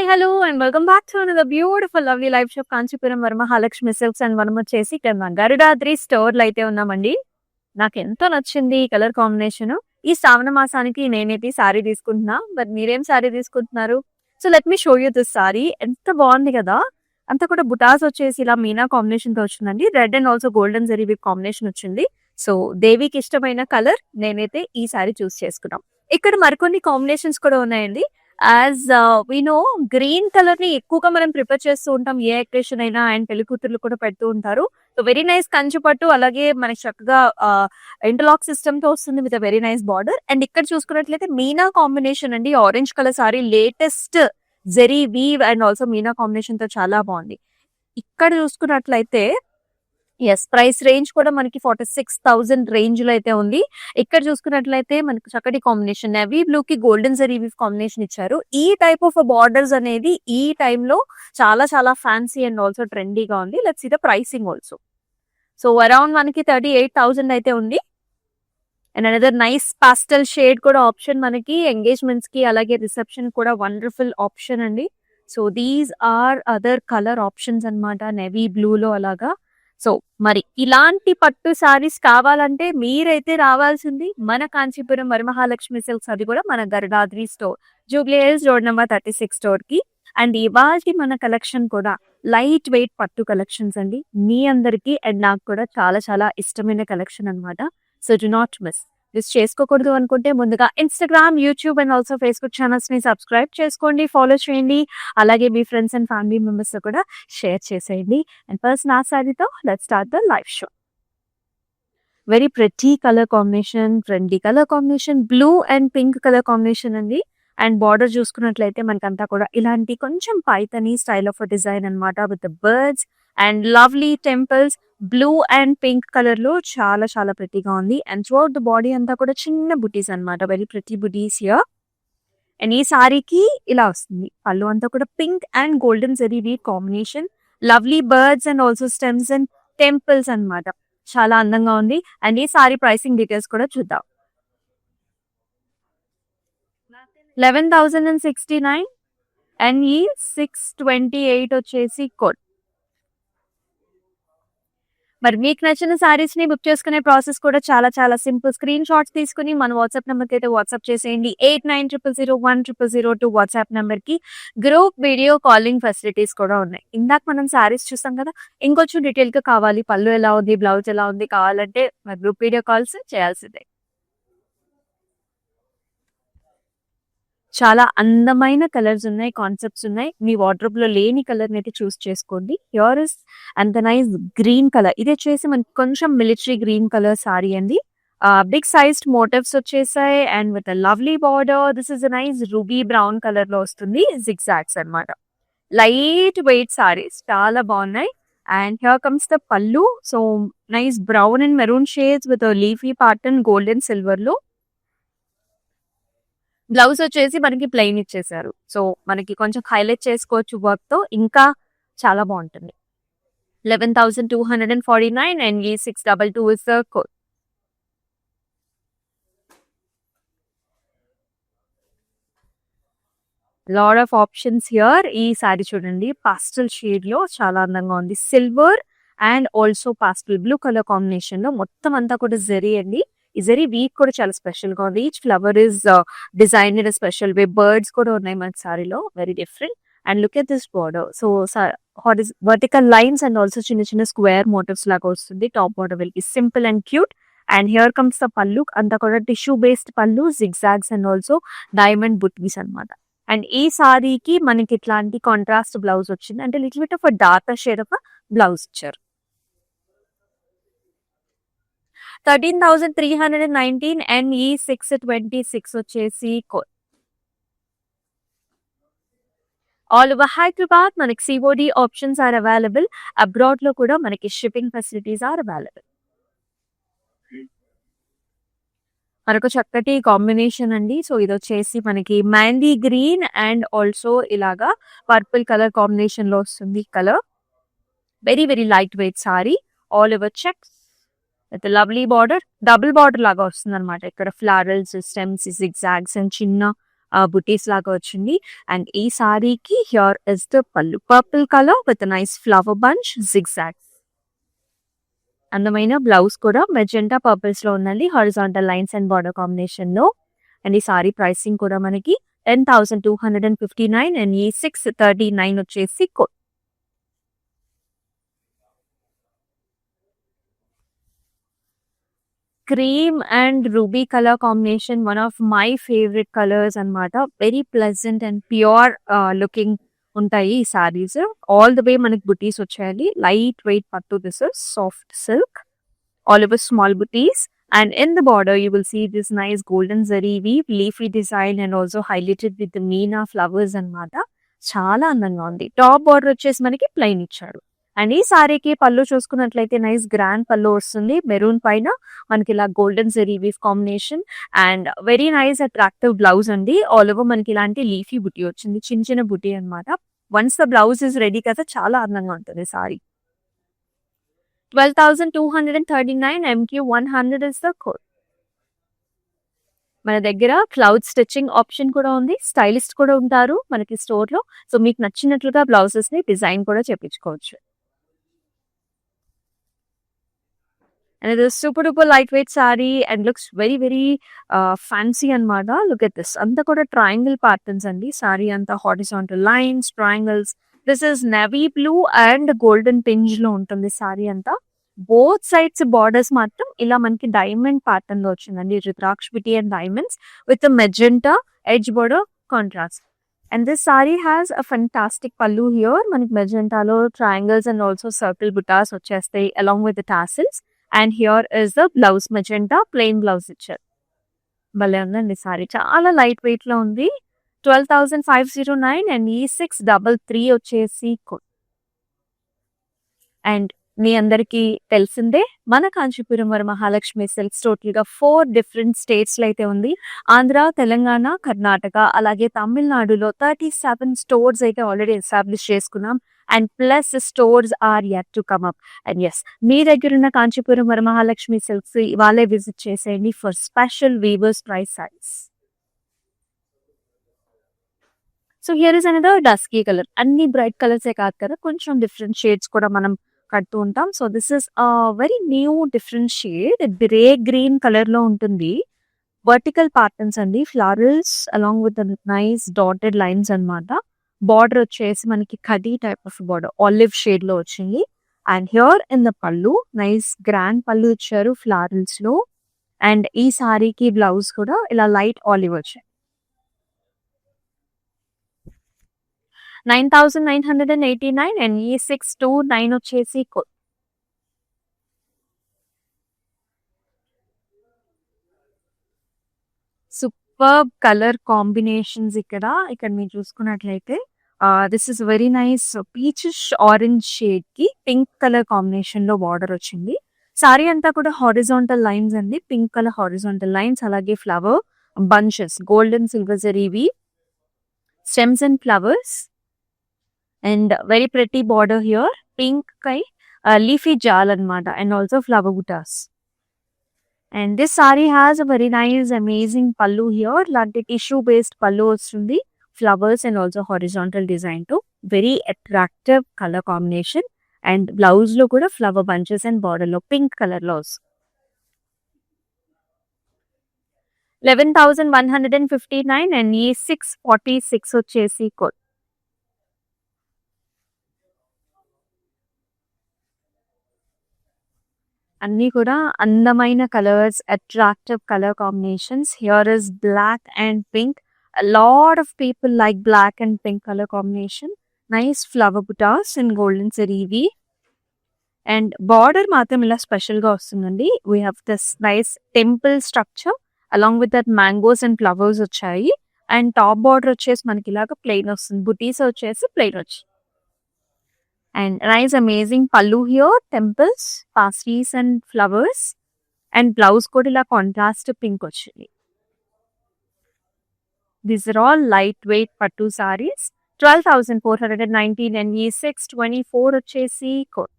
Hi hello and welcome back to another beautiful lovely life shop Kanchipuram Varamahalakshmi silks and మనం వచ్చేసి ఇక్కడ గరుడాద్రి స్టోర్లో అయితే ఉన్నామండి. నాకు ఎంతో నచ్చింది ఈ కలర్ కాంబినేషన్. ఈ శ్రావణ మాసానికి నేనైతే సారీ తీసుకుంటున్నా. బట్ మీరేం సారీ తీసుకుంటున్నారు? So let me show you this sorry. ఎంత బాగుంది కదా, అంతా కూడా బుటాస్ వచ్చేసి ఇలా మీనా కాంబినేషన్ తో వచ్చిందండి. Red and also golden zari with combination వచ్చింది. సో దేవికి ఇష్టమైన కలర్ నేనైతే ఈ సారీ చూస్ చేసుకున్నాం. ఇక్కడ మరికొన్ని కాంబినేషన్స్ కూడా ఉన్నాయండి. As we know, green colour ని ఎక్కువగా మనం ప్రిపేర్ చేస్తూ ఉంటాం ఏ అకేషన్ అయినా, అండ్ పెళ్లి కూతుర్లు కూడా పెడుతూ ఉంటారు. సో వెరీ నైస్ కంచి పట్టు, అలాగే మనకి చక్కగా ఇంటర్లాక్ సిస్టమ్ తో వస్తుంది with very nice border. And ఇక్కడ చూసుకున్నట్లయితే మీనా కాంబినేషన్ అండి. Orange colour sari, latest zari weave and also meena combination తో చాలా బాగుంది. ఇక్కడ చూసుకున్నట్లయితే ఎస్, ప్రైస్ రేంజ్ కూడా మనకి 46,000 రేంజ్ లో అయితే ఉంది. ఇక్కడ చూసుకున్నట్లయితే మనకి చక్కటి కాంబినేషన్ నెవీ బ్లూ కి గోల్డెన్ జరీ వీవ్ కాంబినేషన్ ఇచ్చారు. ఈ టైప్ ఆఫ్ బార్డర్స్ అనేది ఈ టైంలో చాలా చాలా ఫ్యాన్సీ అండ్ ఆల్సో ట్రెండీగా ఉంది. Let's see the pricing also. So around మనకి 38,000 అయితే ఉంది. And another nice pastel shade కూడా ఆప్షన్ మనకి ఎంగేజ్మెంట్స్ కి అలాగే రిసెప్షన్ కూడా వండర్ఫుల్ ఆప్షన్ అండి. So these are other colour options అన్నమాట, నెవీ బ్లూ లో అలాగా. సో మరి ఇలాంటి పట్టు సారీస్ కావాలంటే మీరైతే రావాల్సింది మన కాంచీపురం వరమహాలక్ష్మి సిల్క్స్, అది కూడా మన Garudadri store, Jubilee hills road number 36 store కి. అండ్ ఇవాళ మన కలెక్షన్ కూడా లైట్ వెయిట్ పట్టు కలెక్షన్స్ అండి. మీ అందరికి అండ్ నాకు కూడా చాలా చాలా ఇష్టమైన కలెక్షన్ అన్నమాట. సో డు నాట్ మిస్ చేసుకోకూడదు అనుకుంటే ముందుగా Instagram, YouTube and also Facebook channels ని సబ్స్క్రైబ్ చేసుకోండి, ఫాలో చేయండి. అలాగే మీ ఫ్రెండ్స్ అండ్ ఫ్యామిలీ మెంబర్స్ తో కూడా షేర్ చేసేయండి. అండ్ ఫస్ట్ నా సారీతో let's start the live show. Very pretty colour combination, trendy colour combination, blue and pink colour combination అండి. అండ్ బార్డర్ చూసుకున్నట్లయితే మనకంతా కూడా ఇలాంటి కొంచెం పైతనీ స్టైల్ ఆఫ్ డిజైన్ అన్నమాట, with birds and lovely temples. Blue and pink colour లో చాలా చాలా ప్రెటీగా ఉంది. అండ్ త్రూఅవుట్ ద బాడీ అంతా కూడా చిన్న బుటీస్ అన్నమాట, very pretty butis here. And ఈ సారీకి ఇలా వస్తుంది పళ్ళు అంతా కూడా pink and golden zari weave combination, lovely birds and also stems and temples అన్నమాట. చాలా అందంగా ఉంది. అండ్ ఈ సారీ ప్రైసింగ్ డీటెయిల్స్ కూడా చూద్దాం. 11,069 అండ్ ఈ 628 వచ్చేసి కోడ్. మరి మీకు నచ్చిన సారీస్ ని బుక్ చేసుకునే ప్రాసెస్ కూడా చాలా చాలా సింపుల్. స్క్రీన్ షాట్స్ తీసుకుని మన వాట్సాప్ నెంబర్ కి అయితే వాట్సాప్ చేసేయండి. 8900010002 వాట్సాప్ నెంబర్ కి. గ్రూప్ వీడియో కాలింగ్ ఫెసిలిటీస్ కూడా ఉన్నాయి. ఇందాక మనం సారీస్ చూసాం కదా, ఇంకొంచెం డీటెయిల్ గా కావాలి, పళ్ళు ఎలా ఉంది, బ్లౌజ్ ఎలా ఉంది కావాలంటే మరి గ్రూప్ వీడియో కాల్స్ చేయాల్సిందే. చాలా అందమైన కలర్స్ ఉన్నాయి, కాన్సెప్ట్స్ ఉన్నాయి. మీ వార్డ్రోబ్ లో లేని కలర్ ని అయితే చూస్ చేసుకోండి. హియర్ ఇస్ అంత నైస్ గ్రీన్ కలర్. ఇది వచ్చేసి మనకి కొంచెం మిలిటరీ గ్రీన్ కలర్ సారీ అండి. బిగ్ సైజ్డ్ మోటివ్స్ వచ్చేసాయి and with lovely border. This is nice ruby brown colour లో వస్తుంది, జిగ్జాగ్స్ అన్నమాట. లైట్ వెయిట్ సారీస్ చాలా బాగున్నాయి. అండ్ హియర్ కమ్స్ ద పళ్ళు. So nice brown and maroon shades with leafy pattern golden silver లో. Blouse వచ్చేసి మనకి ప్లెయిన్ ఇచ్చేసారు. సో మనకి కొంచెం హైలైట్ చేసుకోవచ్చు వర్క్ తో, ఇంకా చాలా బాగుంటుంది. 11,249 అండ్ ఈ 622 is the code. Lot of options here. ఈ సారీ చూడండి, పాస్టల్ షేడ్ లో చాలా అందంగా ఉంది. Silver and also pastel blue colour combination లో మొత్తం అంతా కూడా జరీ అండి. ఈ జరీ వీక్ కూడా చాలా స్పెషల్ గా ఉంది. Each flower is design in special way. Birds కూడా ఉన్నాయి మన సారీలో, very different. And look at this border. So vertical lines and also చిన్న చిన్న స్క్వేర్ మోటివ్స్ లాగా వస్తుంది. Top border will be simple and cute. And here comes the pallu. అంతా కూడా tissue based pallu, zigzags and also diamond buttis అన్నమాట. And ఈ సారీకి మనకి ఇట్లాంటి కాంట్రాస్ట్ బ్లౌజ్ వచ్చింది, అంటే little bit of dark shade of blouse ఇచ్చారు. 13,319 అండ్ ఈ 626 వచ్చేసి కోడ్. ఆల్ ఓవర్ హైదరాబాద్ మనకి COD options are available. Abroad లో కూడా మనకి షిప్పింగ్ ఫెసిలిటీస్ ఆర్ అవైలబుల్. మరొక చక్కటి కాంబినేషన్ అండి. సో ఇది వచ్చేసి మనకి మ్యాండీ గ్రీన్ అండ్ ఆల్సో ఇలాగా పర్పుల్ కలర్ కాంబినేషన్ లో వస్తుంది colour. Very very light weight sorry, all over checks with lovely border. Double border లాగా వస్తుంది అనమాట. ఇక్కడ ఫ్లారల్స్, స్టెమ్స్, జిగ్జాగ్స్ అండ్ చిన్న బుటీస్ లాగా వచ్చింది. అండ్ ఈ సారీకి here is the pallu, purple colour with nice flower bunch zigzag. అందమైన బ్లౌజ్ కూడా మెజెంటా పర్పుల్స్ లో ఉందండి, horizontal lines and border combination లో. అండ్ ఈ సారీ ప్రైసింగ్ కూడా మనకి 10,259 అండ్ ఈ 639 వచ్చేసి cream and ruby colour combination, one of my favourite colours అన్నమాట. Very pleasant and pure looking ఉంటాయి ఈ సారీస్. ఆల్ ద వే మనకి బుటీస్ వచ్చాయండి. లైట్ వెయిట్ పట్టు, this is soft silk, all over small booties. And in the border, you will see this nice golden zari weave, leafy design, and also highlighted with the meena flowers అన్నమాట. చాలా అందంగా ఉంది. Top border వచ్చేసి మనకి plain ఇచ్చాడు. And ఈ సారీకి పళ్ళు చూసుకున్నట్లయితే నైస్ గ్రాండ్ పళ్ళు వస్తుంది. మెరూన్ పైన మనకి ఇలా golden zari weave combination and very nice attractive blouse అండి. ఆల్ ఓవర్ మనకి ఇలాంటి లీఫీ బుటీ వచ్చింది, చిన్న చిన్న బుటీ అనమాట. Once the blouse is ready కదా, చాలా అందంగా ఉంటుంది sorry. 12,239 MQ100 is the code. మన దగ్గర క్లౌడ్ స్టిచ్చింగ్ ఆప్షన్ కూడా ఉంది. స్టైలిస్ట్ కూడా ఉంటారు మనకి స్టోర్ లో. సో మీకు నచ్చినట్లుగా బ్లౌజెస్ ని డిజైన్ కూడా చేపించుకోవచ్చు. And it is super duper lightweight saree and looks very very fancy అన్నమాట. Look at this. అంతా కూడా ట్రయాంగిల్ ప్యాటర్న్స్ అండి. సారీ అంతా horizontal lines, triangles. This is navy blue and golden పింజ్ లో ఉంటుంది సారీ అంతా. బోత్ సైడ్స్ బార్డర్స్ మాత్రం ఇలా మనకి డైమండ్ ప్యాటర్న్ లో వచ్చిందండి. Rudraksha buti and diamonds with magenta edge border contrast. And this sari has a fantastic pallu here. మనకి మెజెంటాలో triangles and also circle butas వచ్చేస్తాయి along with the tassels. And here is the blouse, magenta plain blouse ఇచ్చారు. భలే ఉందండి sorry, చాలా light wait లో ఉంది. 12,509 and ఈ 633 వచ్చేసి కోడ్. అండ్ మీ అందరికీ తెలిసిందే మన కాంచీపురం వరమహాలక్ష్మి సిల్క్స్ టోటల్ గా 4 డిఫరెంట్ స్టేట్స్ లో అయితే ఉంది. ఆంధ్ర, తెలంగాణ, కర్ణాటక, అలాగే తమిళనాడులో 37 స్టోర్స్ అయితే ఆల్రెడీ ఎస్టాబ్లిష్ చేసుకున్నాం. And plus stores are yet to come up. And yes, మీ దగ్గర ఉన్న కాంచీపురం వరమహాలక్ష్మి సిల్క్స్ ఇవాళే విజిట్ చేసేయండి for special weavers price saris. So here is another dusky colour. అన్ని బ్రైట్ కలర్స్ ఏ కాదు కదా, కొంచెం డిఫరెంట్ షేడ్స్ కూడా మనం కడుతూ ఉంటాం. So this is very new different shade, grey green colour లో ఉంటుంది. వర్టికల్ ప్యాటర్న్స్ అండి, florals along with nice dotted lines అన్నమాట. బార్డర్ వచ్చేసి మనకి khadi type of border, olive shade లో వచ్చింది. అండ్ హియర్ ఇన్ ద పళ్ళు నైస్ గ్రాండ్ పళ్ళు ఇచ్చారు ఫ్లరల్స్ లో. అండ్ ఈ సారీకి బ్లౌజ్ కూడా ఇలా లైట్ ఆలివ్ వచ్చాయి. 9,989 అండ్ ఈ 629 వచ్చేసి సూపర్ కలర్ కాంబినేషన్స్. ఇక్కడ మీరు చూసుకున్నట్లయితే this is very nice peachish orange shade కి పింక్ కలర్ కాంబినేషన్ లో బార్డర్ వచ్చింది. సారీ అంతా కూడా హారిజాంటల్ లైన్స్ అండి, పింక్ కలర్ హారిజాంటల్ లైన్స్, అలాగే ఫ్లవర్ బంచెస్, గోల్డెన్ సిల్వర్ జరీవి stems and flowers. And very pretty border here, pink kai leafy jal anamata, and also flower buttas. And this saree has a very nice amazing pallu here, like tissue based pallu vastundi, flowers and also horizontal design too. Very attractive color combination. And blouse lo kuda flower bunches and border lo pink color lo. 11,159 and ee 646 వచ్చేసి code. అన్నీ కూడా అందమైన colours, attractive colour combinations. Here is black and pink. A lot of people like black and pink color combination. Nice flower buttas in golden zari. And border మాత్రం ఇలా special గా వస్తుందండి. We have this nice temple structure along with that mangoes and flowers వచ్చాయి. And top border వచ్చేసి మనకి ఇలాగ plain వస్తుంది, బుటీస్ వచ్చేసి ప్లెయిన్ వచ్చి. And nice amazing pallu here, temples, pastries and flowers. And blouse code ila contrast pink ochindi. These are all lightweight pattu sarees. 12,419 and E 624 వచ్చేసి code.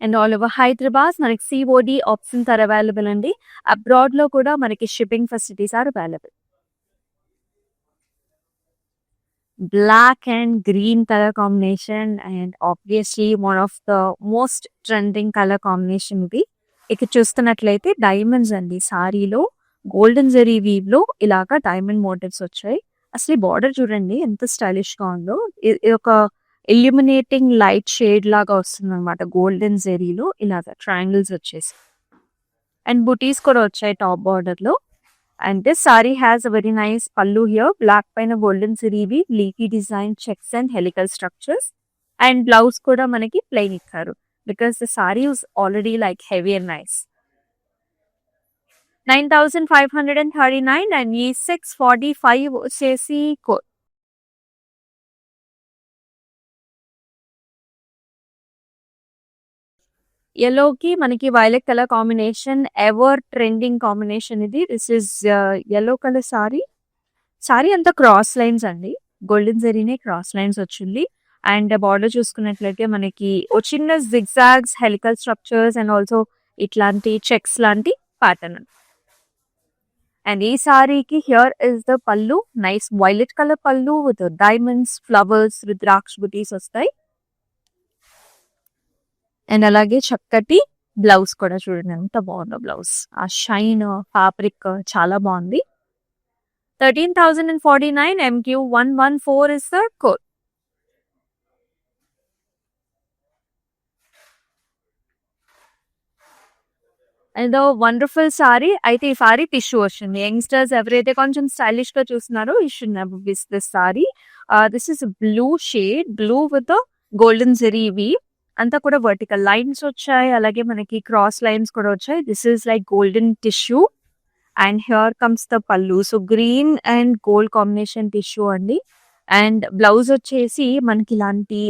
And all over Hyderabad మనకి COD options are available అండి. అబ్రాడ్‌లో కూడా మనకి shipping facilities are available. Black and green colour combination and obviously one of the most trending colour combination ఇది. ఇక్కడ చూస్తున్నట్లయితే diamonds అండి సారీలో గోల్డెన్ జరీ వీవ్‌లో ఇలాగా డైమండ్ మోటివ్స్ వచ్చాయి. అసలు ఈ బార్డర్ చూడండి ఎంత స్టైలిష్‌గా ఉందో. ఇది ఒక ఇల్యూమినేటింగ్ లైట్ షేడ్ లాగా వస్తుందన్నమాట గోల్డెన్ జరీలో ఇలాగా ట్రయాంగిల్స్ వచ్చేసి. అండ్ బుటీస్ కూడా వచ్చాయి టాప్ బార్డర్‌లో. And this saree has a very nice pallu here. Black paina golden zarivi, leafy design, checks and helical structures. And blouse kuda manaki plain ikkaru because the saree is already like heavy and nice. 9,539 and ఈ 645 వచ్చేసి code. యెల్లోకి మనకి violet colour combination ever trending combination ఇది. This is yellow colour sari అంతా cross lines అండి. Golden జరీనే cross lines వచ్చింది. And border చూసుకున్నట్లయితే మనకి ఓ చిన్న zigzags helical structures and also ఇట్లాంటి చెక్స్ లాంటి ప్యాటర్న్. అండ్ ఈ సారీకి here is the pallu, nice violet colour pallu with diamonds, flowers, rudraksha butis వస్తాయి. అండ్ అలాగే చక్కటి బ్లౌజ్ కూడా చూడండి ఎంత బాగుందో బ్లౌజ్. ఆ షైన్ ఫ్యాబ్రిక్ చాలా బాగుంది. 13,049 MQ114 is the code. And wonderful sorry. అయితే ఈ సారీ టిష్యూ వచ్చింది. యంగ్స్టర్స్ ఎవరైతే కొంచెం స్టైలిష్ గా చూస్తున్నారో ఈ should never miss this sari. This is blue shade, blue with golden zari weave. అంతా కూడా వర్టికల్ లైన్స్ వచ్చాయి. అలాగే మనకి క్రాస్ లైన్స్ కూడా వచ్చాయి. This is like golden tissue and here comes the pallu. So green and gold combination tissue అండి. And blouse వచ్చేసి మనకి ఇలాంటి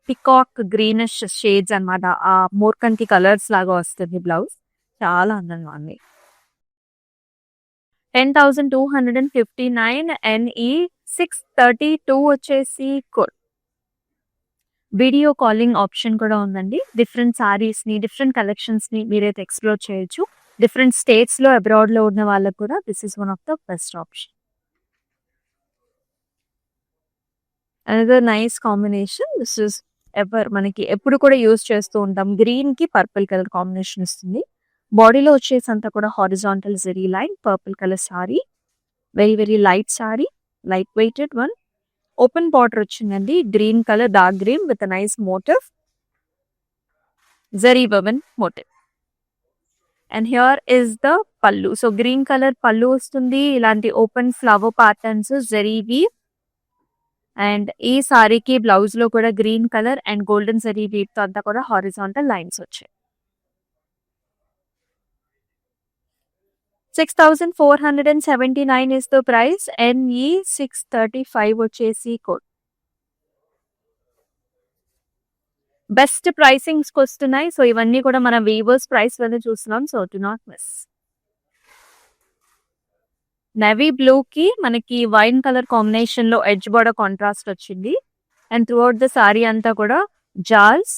పికాక్ గ్రీనిష్ షేడ్స్ అన్నమాట. ఆ మోర్కంటి కలర్స్ లాగా వస్తుంది బ్లౌజ్. చాలా అందంగా ఉంది. 10,259 అండ్ ఈ 632 వచ్చేసి కోడ్. వీడియో కాలింగ్ ఆప్షన్ కూడా ఉందండి. డిఫరెంట్ సారీస్ ని, డిఫరెంట్ కలెక్షన్స్ ని మీరైతే ఎక్స్ప్లోర్ చేయొచ్చు. డిఫరెంట్ స్టేట్స్ లో అబ్రాడ్ లో ఉన్న వాళ్ళకు కూడా this is one of the best option. Another nice combination. This is మనకి ఎప్పుడు కూడా యూజ్ చేస్తూ ఉంటాం. గ్రీన్ కి పర్పుల్ కలర్ కాంబినేషన్ ఇస్తుంది. బాడీలో వచ్చేసి అంతా కూడా horizontal zari line, purple colour sari, very very light sari, light weighted one. Open border వచ్చిందండి. Green colour, dark green with nice motif, zari woven motive. And here is the pallu. So green colour pallu వస్తుంది. ఇలాంటి open flower patterns, zari weave. And ఈ సారీకి blouse లో కూడా green colour and golden zari weave తో అంతా కూడా హారిజాంటల్ లైన్స్ వచ్చాయి. 6,479 is the price and ఈ 635 వచ్చేసి కోడ్. బెస్ట్ ప్రైసింగ్స్ కి వస్తున్నాయి. సో ఇవన్నీ కూడా మన వీవర్స్ ప్రైస్ వల్ల చూస్తున్నాం. So do not miss. Navy blue కి మనకి వైన్ కలర్ కాంబినేషన్ లో ఎడ్జ్ బోర్డర్ కాంట్రాస్ట్ వచ్చింది. And throughout the sari అంతా కూడా jaals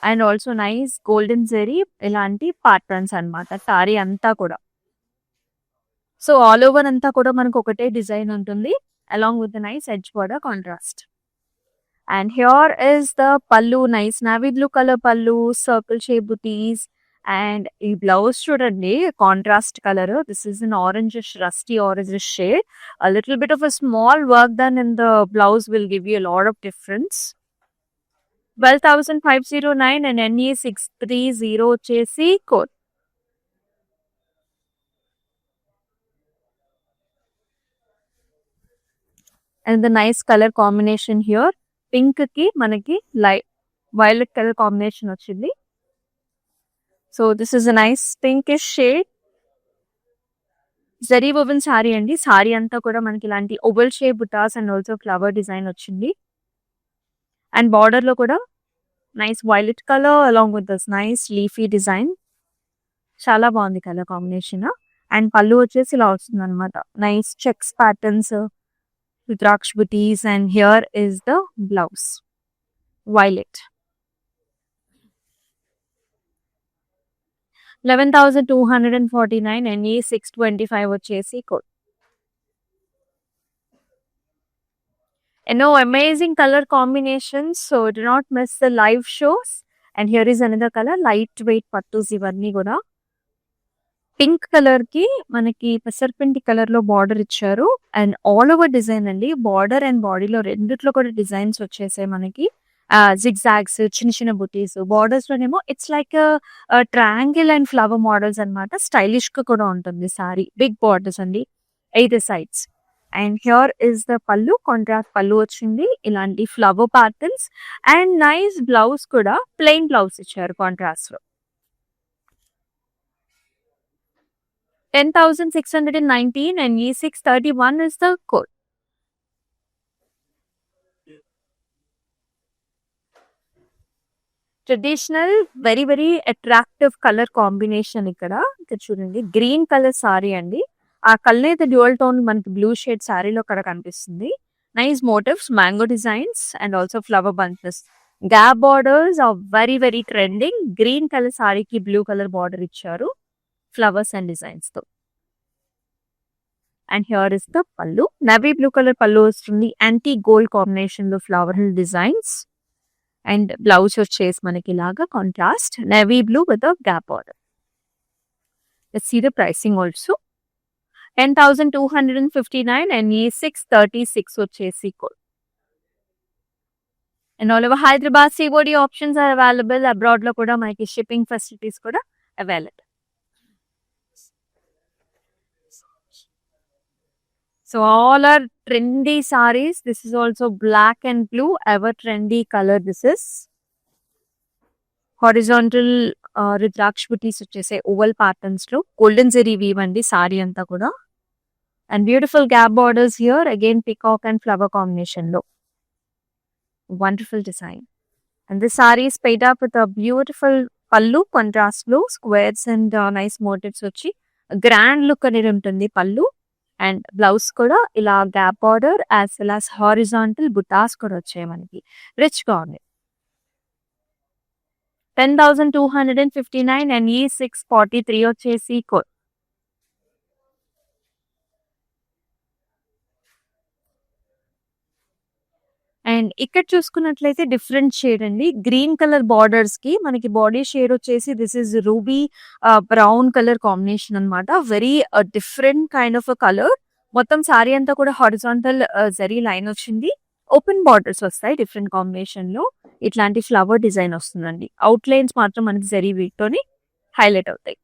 and also nice golden zari ఇలాంటి ప్యాటర్న్స్ అన్నమాట సారీ అంతా కూడా. సో ఆల్ ఓవర్ అంతా కూడా మనకు ఒకటే డిజైన్ ఉంటుంది along with nice edge border contrast. And here is the pallu, nice navy blue colour పల్లు, సర్కిల్ షేప్ బుటీస్. అండ్ ఈ బ్లౌజ్ చూడండి contrast colour. This is an orangish, rusty orangish shade. A little bit of a small work done in the blouse will give you a lot of difference. 12,509 and NE 630 వచ్చేసి code. And the nice colour combination here. Pink కి మనకి light violet colour combination వచ్చింది. So this is a nice pinkish shade. Zari woven sari అండి. సారీ అంతా కూడా మనకి ఇలాంటి oval shape butas and also flower design వచ్చింది. అండ్ బార్డర్ లో కూడా nice violet colour along with this nice leafy design. చాలా బాగుంది కలర్ కాంబినేషన్. అండ్ పళ్ళు వచ్చేసి ఇలా వస్తుంది అనమాట. Nice checks patterns, rudraksha buttis. And here is the blouse violet. 11,249 NE 625 వచ్చేసి code. Amazing color combinations, so do not miss the live shows. And here is another color, lightweight pattus ఇవన్నీ కూడా. Pink colour కి మనకి పెసరపిండి colour లో border ఇచ్చారు and all over design అండి. Border and బాడీలో రెండిట్లో కూడా డిజైన్స్ వచ్చేసాయి మనకి. జిగ్జాగ్స్, చిన్న చిన్న బుటీస్, బార్డర్స్ లోనేమో it's like triangle and flower models అన్నమాట. స్టైలిష్ గా కూడా ఉంటుంది సారీ. బిగ్ బార్డర్స్ అండి 8 sides. And here is the pallu, contrast pallu వచ్చింది. ఇలాంటి flower patterns and nice blouse కూడా ప్లెయిన్ బ్లౌజ్ ఇచ్చారు కాంట్రాస్ట్ లో. 10,619 and E631 is the code. Traditional very very attractive colour combination ఇక్కడ చూడండి. గ్రీన్ కలర్ సారీ అండి. ఆ కలర్ అయితే డ్యూయల్ టోన్ మనకి బ్లూ షేడ్ సారీలో ఇక్కడ కనిపిస్తుంది. Nice motifs, mango designs and also flower bunches. Gap borders are very very trending. Green colour సారీకి బ్లూ కలర్ బార్డర్ ఇచ్చారు ఫ్లవర్స్ అండ్ డిజైన్స్ తో. And here is the pallu, navy blue colour pallu వస్తుంది. Antique gold combination లో flower designs and blouse వచ్చేసి మనకి ఇలాగా contrast navy blue with gap border. Let's see the pricing also. 10,259 and E636 వచ్చేసి code. And all over Hyderabad COD options are available. Abroad లో కూడా మనకి shipping facilities కూడా available. So all are trendy sarees. This is also black and blue, ever trendy color this is. Horizontal rudraksha butis వచ్చేసే oval patterns లో golden zari weave అండి సారీ అంతా కూడా. And beautiful gap borders here again peacock and flower combination లో. Wonderful design. And this sari is paired up with beautiful pallu, contrast లో squares and nice motifs వచ్చి grand look అనేది ఉంటుంది పల్లు. అండ్ బ్లౌజ్ కూడా ఇలా gap border as well as horizontal butas కూడా వచ్చాయి మనకి. రిచ్ గా ఉంది. 10,259 and E643 వచ్చేసి కోడ్. అండ్ ఇక్కడ చూసుకున్నట్లయితే డిఫరెంట్ షేడ్ అండి. గ్రీన్ కలర్ బార్డర్స్ కి మనకి బాడీ షేడ్ వచ్చేసి this is ruby brown colour combination అన్నమాట. Very different kind of colour. మొత్తం సారీ అంతా కూడా హారిజాంటల్ జరీ లైన్ వచ్చింది. ఓపెన్ బార్డర్స్ వస్తాయి డిఫరెంట్ కాంబినేషన్ లో. ఇట్లాంటి ఫ్లవర్ డిజైన్ వస్తుందండి. అవుట్ లైన్స్ మాత్రం మనకి జరీ వీటితోని హైలైట్ అవుతాయి.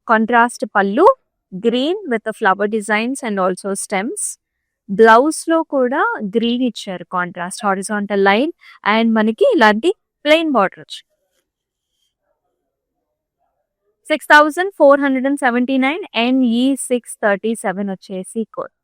Contrast pallu green with flower designs and also stems. Blouse లో కూడా గ్రీన్ ఇచ్చారు కాంట్రాస్ట్ హారిజాంటల్ లైన్ అండ్ మనకి ఇలాంటి ప్లెయిన్ బార్డర్ వచ్చి. 6,479 and E637 వచ్చేసి code.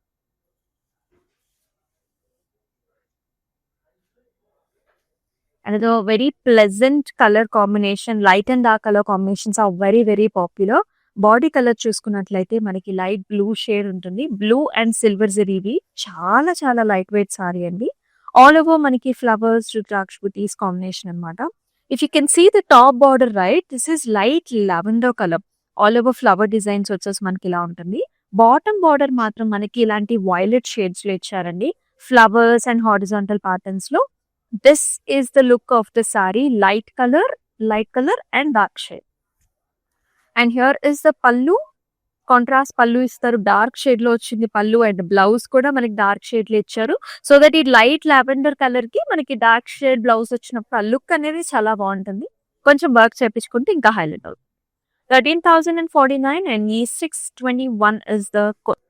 Another very pleasant color combination. Light and dark color combinations are very very popular. Body colour చూసుకున్నట్లయితే మనకి light blue shade ఉంటుంది. బ్లూ అండ్ సిల్వర్ జరీవి చాలా చాలా లైట్ వెయిట్ సారీ అండి. ఆల్ ఓవర్ మనకి ఫ్లవర్స్, రుద్రాక్ష బుటీస్ కాంబినేషన్ అన్నమాట. If you can see the top border right, this is light lavender colour. All over flower designs వచ్చేసి మనకి ఇలా ఉంటుంది. బాటమ్ బార్డర్ మాత్రం మనకి ఇలాంటి వైలెట్ షేడ్స్ లో ఇచ్చారండి. ఫ్లవర్స్ అండ్ హారిజాంటల్ ప్యాటర్న్స్ లో. This is the look of the sorry. Light colour and dark shade. And here is the pallu. Contrast పల్లు ఇస్తారు. డార్క్ షేడ్ లో వచ్చింది పల్లు అండ్ బ్లౌజ్ కూడా మనకి డార్క్ షేడ్ లో ఇచ్చారు. సో దట్ ఈ లైట్ లావెండర్ కలర్ కి మనకి డార్క్ షేడ్ బ్లౌజ్ వచ్చినప్పుడు ఆ లుక్ అనేది చాలా బాగుంటుంది. కొంచెం వర్క్ చేపించుకుంటే ఇంకా హైలైట్ అవుతుంది. 13,049 and E621 is the code.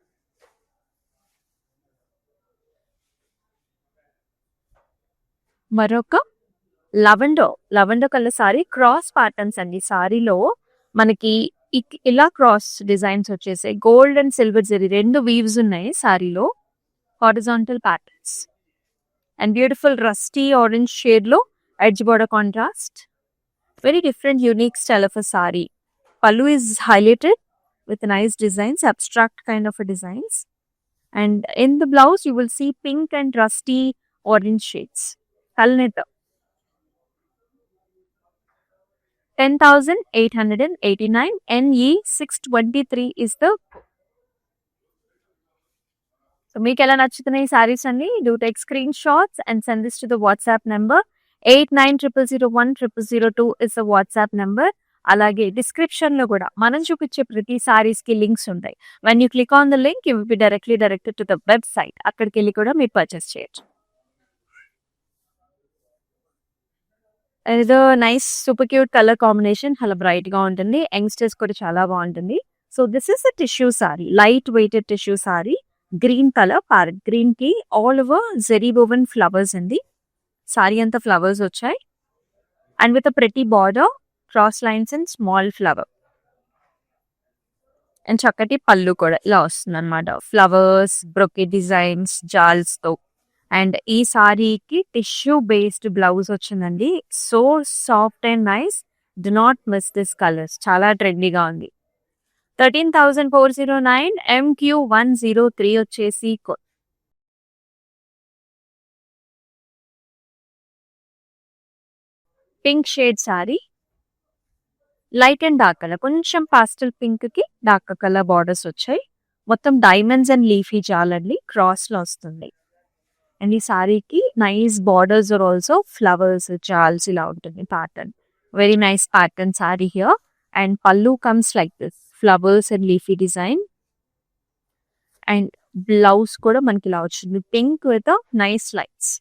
మరొక lavender colour sari. Cross patterns అండి సారీలో మనకి ఇలా క్రాస్ డిజైన్స్ వచ్చేసాయి. గోల్డ్ అండ్ సిల్వర్ జరీ రెండు వీవ్స్ ఉన్నాయి సారీలో. Horizontal patterns and beautiful rusty orange shade లో edge border contrast. Very different unique style of a sari. Pallu is highlighted with nice designs, abstract kind of a designs. And in the blouse, you will see pink and rusty orange shades. Kalneta. 10,889. NE623 is the. So మీకు ఎలా నచ్చుతున్నాయి ఈ సారీస్ అన్ని? Do take screen shots and send this to the WhatsApp number 8900010002 is the WhatsApp number. అలాగే description లో కూడా మనం చూపించే ప్రతి సారీస్ కి లింక్స్ ఉంటాయి. When you click on the link you will be directly directed to the website. అక్కడికి వెళ్ళి కూడా మీరు పర్చేస్ చేయొచ్చు. ఏదో nice super cute colour combination, చాలా బ్రైట్ గా ఉంటుంది. యంగ్స్టర్స్ కూడా చాలా బాగుంటుంది. So this is a tissue sari, light weighted tissue sari, green colour, parrot green కి all over zari woven flowers అండి. సారీ అంతా ఫ్లవర్స్ వచ్చాయి and with a pretty border, cross lines and small flower and చక్కటి పళ్ళు కూడా ఇలా వస్తుంది అనమాట. ఫ్లవర్స్, బ్రొకే డిజైన్స్, జాల్స్ తో. అండ్ ఈ సారీకి టిష్యూ బేస్డ్ బ్లౌజ్ వచ్చిందండి. So soft and nice. Do not miss this colours, చాలా ట్రెండీగా ఉంది. 13,409. MQ103 వచ్చేసి pink shade sari, light and dark colour, కొంచెం పాస్టల్ పింక్ కి డార్క్ కలర్ బార్డర్స్ వచ్చాయి. మొత్తం డైమండ్స్ అండ్ లీఫీ జాలండి, క్రాస్ లో వస్తుంది. అండ్ ఈ సారీకి nice borders are also flowers, jaals ఇలా ఉంటుంది pattern. Very nice pattern sari here. And pallu comes like this, flowers and leafy design. And blouse కూడా మనకి ఇలా వచ్చింది, pink with nice lights.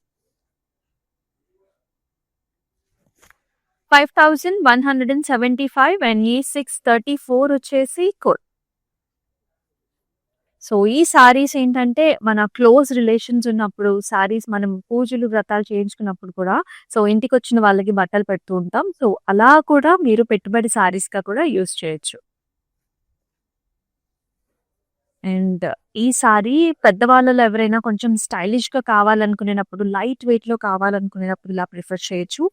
5,175. NE634 వచ్చేసి కోడ్. సో ఈ సారీస్ ఏంటంటే మన క్లోజ్ రిలేషన్స్ ఉన్నప్పుడు, సారీస్ మనం పూజలు వ్రతాలు చేయించుకున్నప్పుడు కూడా సో ఇంటికి వచ్చిన వాళ్ళకి బట్టలు పెడుతూ ఉంటాం. సో అలా కూడా మీరు పెట్టుబడి సారీస్ గా కూడా యూజ్ చేయొచ్చు. అండ్ ఈ సారీ పెద్దవాళ్ళలో ఎవరైనా కొంచెం స్టైలిష్ గా కావాలనుకునేటప్పుడు, లైట్ వెయిట్ లో కావాలనుకునేటప్పుడు ఇలా ప్రిఫర్ చేయొచ్చు.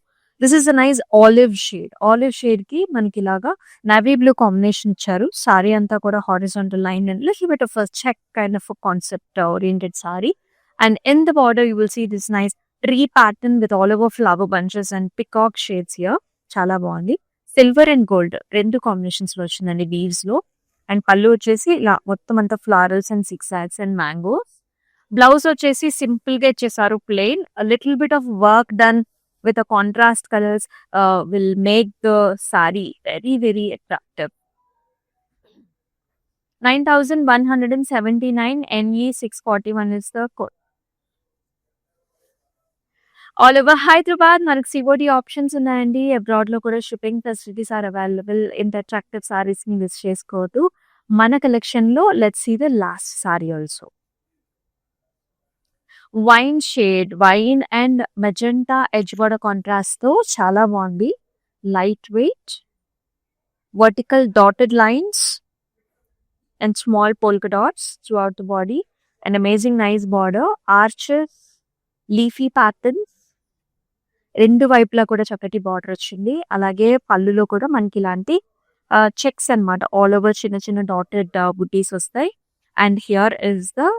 This is a nice olive shade. Olive shade కి మనకి ఇలాగా నవీ బ్లూ కాంబినేషన్ ఇచ్చారు. సారీ అంతా కూడా horizontal line and little bit of check kind of concept oriented sari. And in the border you will see this nice tree pattern with all over flower bunches and peacock shades here. చాలా బాగుంది. Silver and gold రెండు combinations లో వచ్చిందండి weaves లో. And పళ్ళు వచ్చేసి ఇలా మొత్తం అంతా ఫ్లారల్స్ అండ్ సిక్స్ యాక్స్ అండ్ మ్యాంగోస్. బ్లౌజ్ వచ్చేసి సింపుల్ గా ఇచ్చేసారు, plain. Little bit of work done with a contrast colors will make the saree very very attractive. 9,179. NE641 is the code. All over Hyderabad మనకు COD ఆప్షన్స్ ఉన్నాయండి. Abroad లో కూడా shipping facilities are available. ఇంత attractive saris ని miss చేసుకోవద్దు. మన collection లో let's see the last sari also. Wine shade, wine and magenta edge border contrast తో చాలా బాగుంది. Light weight, vertical dotted lines and small polka dots throughout the body. And amazing nice border, arches, leafy patterns, రెండు వైపులా కూడా చక్కటి border వచ్చింది. అలాగే పళ్ళులో కూడా మనకి ఇలాంటి చెక్స్ అన్నమాట, ఆల్ ఓవర్ చిన్న చిన్న డాటెడ్ బుటీస్ వస్తాయి. And here is the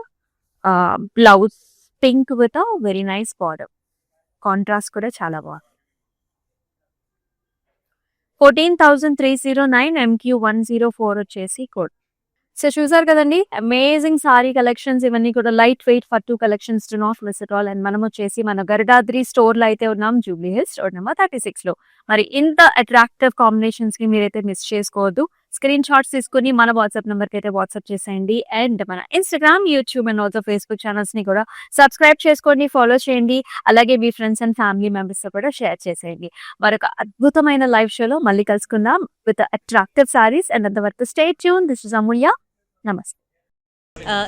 blouse, pink with a very nice border. Contrast కూడా చాలా బాగుంది. 14,309. MQ104 వచ్చేసి కోడ్. సో చూసారు కదండి, అమేజింగ్ సారీ కలెక్షన్స్ ఇవన్నీ కూడా. Light weight for 2 collections, do not miss it all. And మనం వచ్చేసి మన గరుడాద్రి స్టోర్ లో అయితే ఉన్నాం, జూబ్లీ హిల్స్ స్టోర్ నెంబర్ 36 లో. మరి ఇంత అట్రాక్టివ్ కాంబినేషన్స్ కి మీరైతే మిస్ చేసుకోవద్దు. స్క్రీన్ షాట్స్ తీసుకుని మన వాట్సాప్ నెంబర్ కి అయితే వాట్సాప్ చేసేయండి. అండ్ మన Instagram, YouTube and also Facebook channels ని కూడా సబ్స్క్రైబ్ చేసుకోండి, ఫాలో చేయండి. అలాగే మీ ఫ్రెండ్స్ అండ్ ఫ్యామిలీ మెంబర్స్ తో కూడా షేర్ చేసేయండి. మరొక అద్భుతమైన లైవ్ షోలో మళ్ళీ కలుసుకుందాం విత్ అట్రాక్టివ్ సారీస్. అండ్ అంతవరకు stay tune. This is Amulya. Namaste.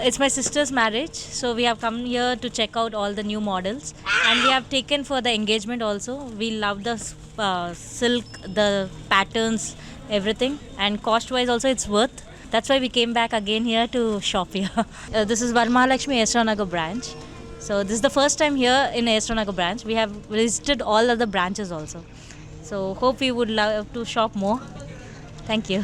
It's my sister's marriage, so we have come here to check out all the new models, and we have taken for the engagement also. We love the silk, the patterns, everything, and cost wise also it's worth. That's why we came back again here to shop here. This is Varmahalakshmi Esranagar branch. So this is the first time here in Esranagar branch. We have visited all other branches also. So hope you would love to shop more. Thank you.